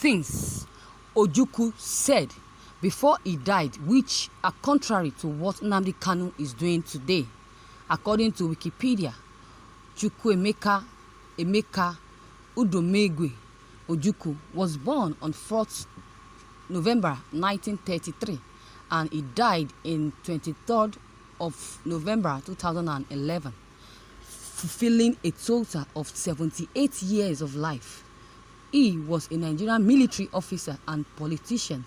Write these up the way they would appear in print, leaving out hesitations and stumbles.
things Ojukwu said before he died, which are contrary to what Nnamdi Kanu is doing today. According to Wikipedia, Chukwuemeka Udomegwe Ojukwu was born on 4th November 1933 and he died in 23rd of November 2011, fulfilling a total of 78 years of life. He was a Nigerian military officer and politician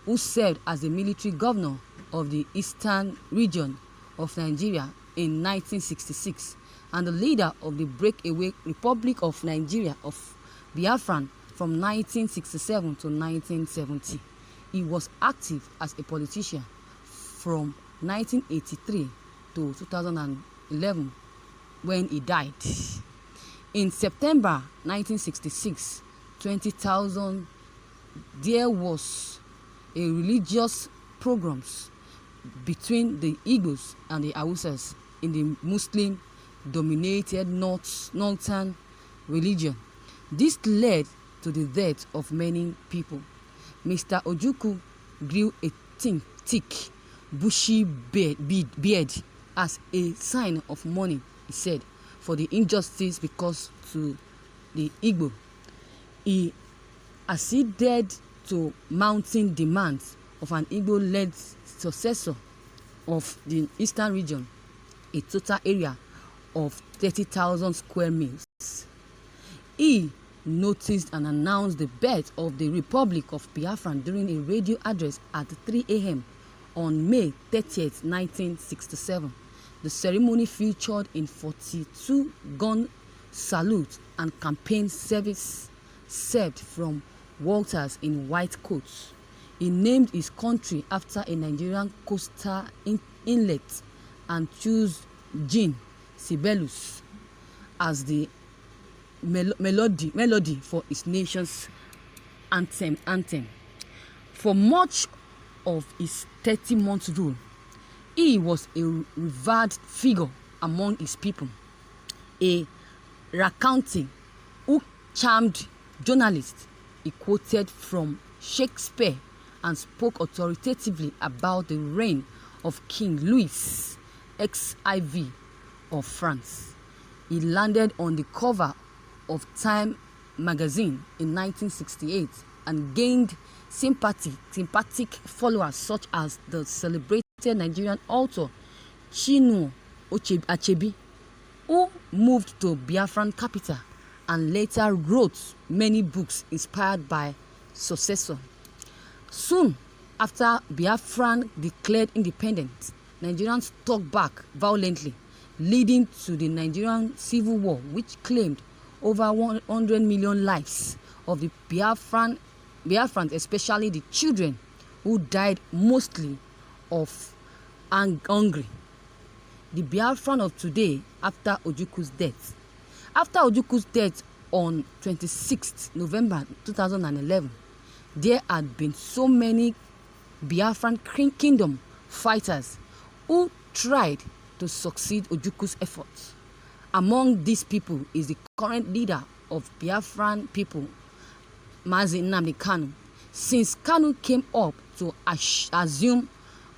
who served as the military governor of the Eastern region of Nigeria in 1966 and the leader of the breakaway Republic of Nigeria of Biafra from 1967 to 1970. He was active as a politician from 1983 to 2011 when he died. In September 1966, 20,000, there was a religious programs between the Igbos and the Hausas in the Muslim-dominated northern region. This led to the death of many people. Mr. Ojukwu grew a thick, bushy beard as a sign of mourning, he said, for the injustice because to the Igbo. He acceded to mounting demands of an Igbo-led successor of the Eastern region, a total area of 30,000 square miles. He noticed and announced the birth of the Republic of Biafra during a radio address at 3 a.m. on May 30th, 1967. The ceremony featured in 42-gun salute and campaign service served from Walters in white coats. He named his country after a Nigerian coastal inlet and chose Jean Sibelius as the melody for his nation's anthem. For much of his 30-month rule, he was a revered figure among his people, a raconting who charmed journalists. He quoted from Shakespeare and spoke authoritatively about the reign of King Louis XIV of France. He landed on the cover of Time magazine in 1968 and gained sympathetic followers such as the celebrated Nigerian author Chinua Achebe, who moved to Biafran capital and later wrote many books inspired by successor. Soon after Biafran declared independence, Nigerians struck back violently, leading to the Nigerian Civil War, which claimed over 100 million lives of the Biafrans, especially the children, who died mostly of hunger. The Biafran of today after Ojukwu's death. After Ojukwu's death on 26th November 2011, there had been so many Biafran kingdom fighters who tried to succeed Ojukwu's efforts. Among these people is the current leader of Biafran people, Mazi Nnamdi Kanu. Since Kanu came up to assume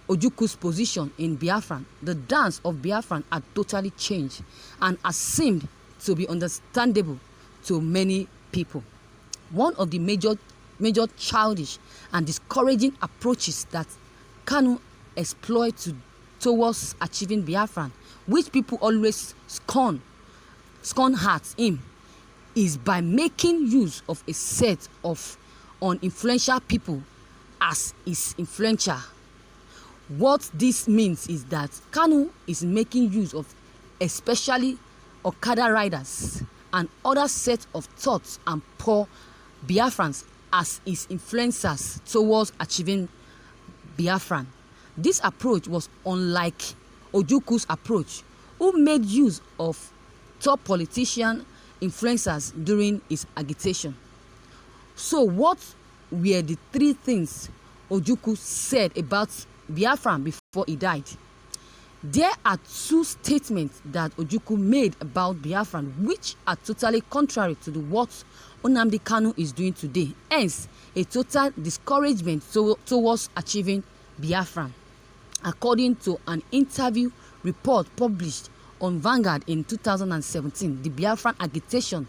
Ojukwu's position in Biafran, the dance of Biafran had totally changed and has seemed to be understandable to many people. One of the major childish and discouraging approaches that Kanu exploits towards achieving Biafran, which people always scorn at him, is by making use of a set of uninfluential people as his influential. What this means is that Kanu is making use of especially Okada riders and other sets of thoughts and poor Biafrans as his influencers towards achieving Biafran. This approach was unlike Ojukwu's approach, who made use of top politician influencers during his agitation. So what were the three things Ojukwu said about Biafran before he died? There are two statements that Ojukwu made about Biafran which are totally contrary to what Nnamdi Kanu is doing today. Hence, a total discouragement towards achieving Biafra. According to an interview report published on Vanguard in 2017, the Biafran agitation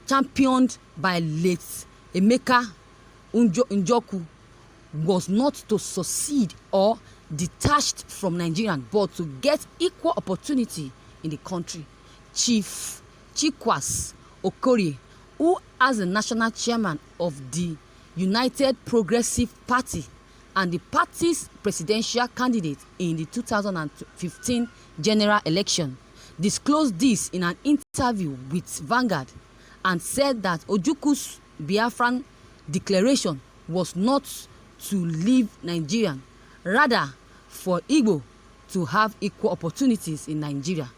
championed by late Emeka Ojukwu was not to succeed or detached from Nigerian, but to get equal opportunity in the country. Chief Chikwas Okorie, who as the national chairman of the United Progressive Party and the party's presidential candidate in the 2015 general election, disclosed this in an interview with Vanguard and said that Ojukwu's Biafran declaration was not to leave Nigeria, rather for Igbo to have equal opportunities in Nigeria.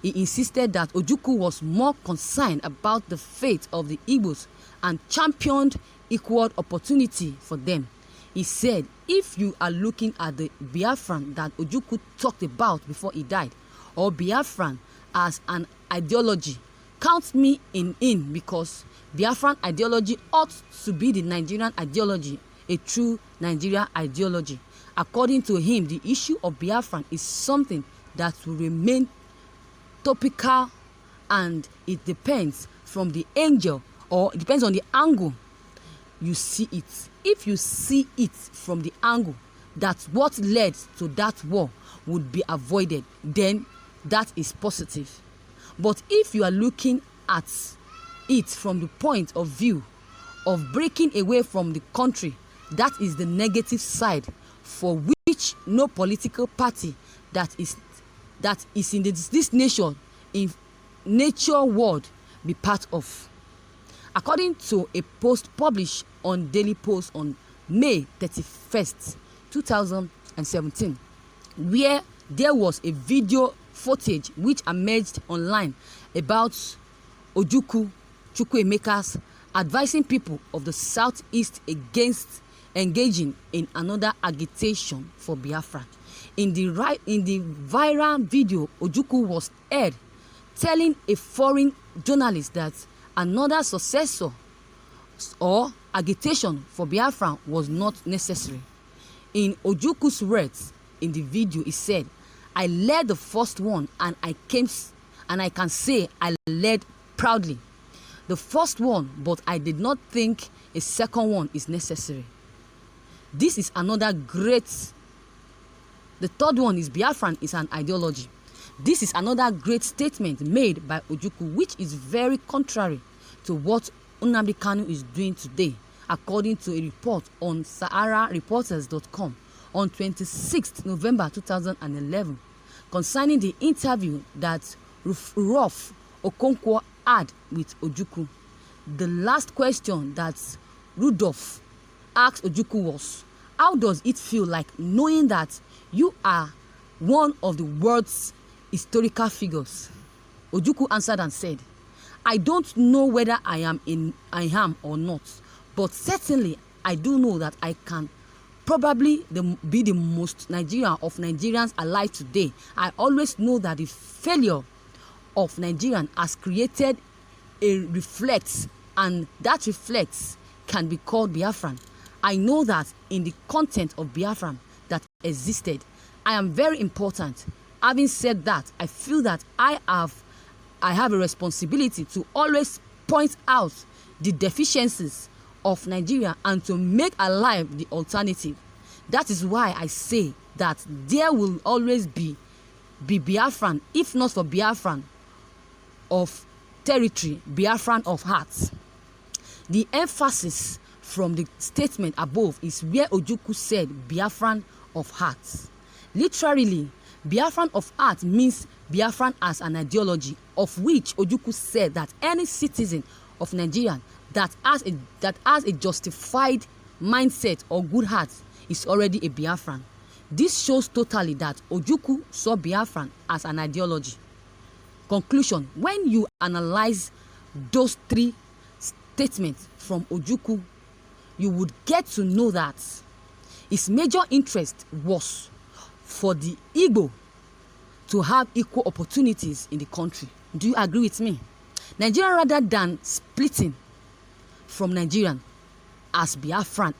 He insisted that Ojukwu was more concerned about the fate of the Igbos and championed equal opportunity for them. He said, if you are looking at the Biafran that Ojukwu talked about before he died, or Biafran as an ideology, count me in because Biafran ideology ought to be the Nigerian ideology, a true Nigerian ideology. According to him, the issue of Biafran is something that will remain topical, and it depends from the angle, or it depends on the angle you see it. If you see it from the angle that what led to that war would be avoided, then that is positive. But if you are looking at it from the point of view of breaking away from the country, that is the negative side, for which no political party that is in this nation, in nature world, be part of. According to a post published on Daily Post on May 31st, 2017, where there was a video footage which emerged online about Ojukwu Chukwuemeka's advising people of the Southeast against engaging in another agitation for Biafra. In the viral video, Ojukwu was heard telling a foreign journalist that another successor or agitation for Biafra was not necessary. In Ojukwu's words in the video, he said, "I led the first one, and I can say I led proudly the first one, but I did not think a second one is necessary." This is another great. The third one is Biafran is an ideology. This is another great statement made by Ojukwu, which is very contrary to what Nnamdi Kanu is doing today, according to a report on SaharaReporters.com on 26th November 2011, concerning the interview that Ruf Okonkwo had with Ojukwu. The last question that Rudolph asked Ojukwu was, how does it feel like knowing that you are one of the world's historical figures? Ojukwu answered and said, I don't know whether I am or not, but certainly I do know that I can probably be the most Nigerian of Nigerians alive today. I always know that the failure of Nigerian has created a reflex, and that reflex can be called Biafran. I know that in the content of Biafran that existed, I am very important. Having said that, I feel that I have a responsibility to always point out the deficiencies of Nigeria and to make alive the alternative. That is why I say that there will always be Biafran, if not for Biafran of territory, Biafran of hearts. The emphasis from the statement above is where Ojukwu said Biafran of hearts. Literally, Biafran of heart means Biafran as an ideology, of which Ojukwu said that any citizen of Nigeria that has a justified mindset or good heart is already a Biafran. This shows totally that Ojukwu saw Biafran as an ideology. Conclusion: when you analyze those three statements from Ojukwu, you would get to know that his major interest was for the Igbo to have equal opportunities in the country. Do you agree with me? Nigeria, rather than splitting from Nigerian, as Biafran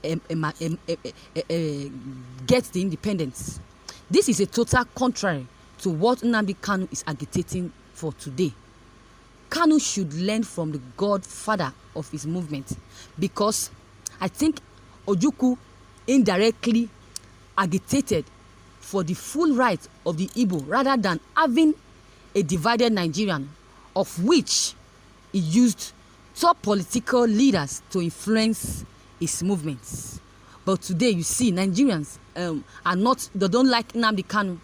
gets the independence. This is a total contrary to what Nnamdi Kanu is agitating for today. Kanu should learn from the godfather of his movement, because I think Ojukwu indirectly agitated for the full right of the Igbo rather than having a divided Nigerian, of which he used top political leaders to influence his movements. But today you see Nigerians they don't like Nnamdi Kanu.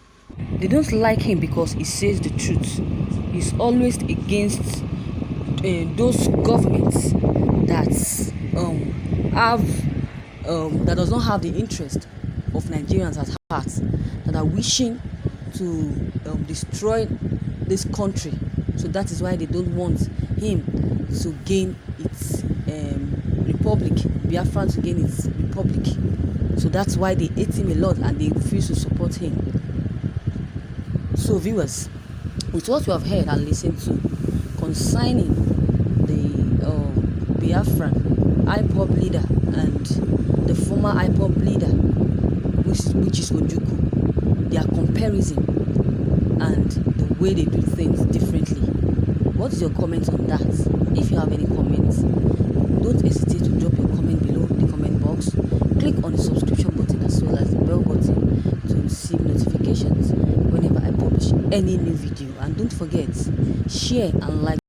They don't like him because he says the truth. He's always against those governments that that does not have the interest of Nigerians at heart, that are wishing to destroy this country. So that is why they don't want him to gain its republic, Biafra to gain its republic. So that's why they hate him a lot and they refuse to support him. So viewers, with what you have heard and listened to concerning the Biafran IPOB leader and the former IPOB leader, which is Ojukwu, their comparison and the way they do things differently. What is your comment on that? If you have any comments, don't hesitate to drop your comment below the comment box. Click on the subscription button as well as the bell button to receive notifications whenever I publish any new video. And don't forget, share and like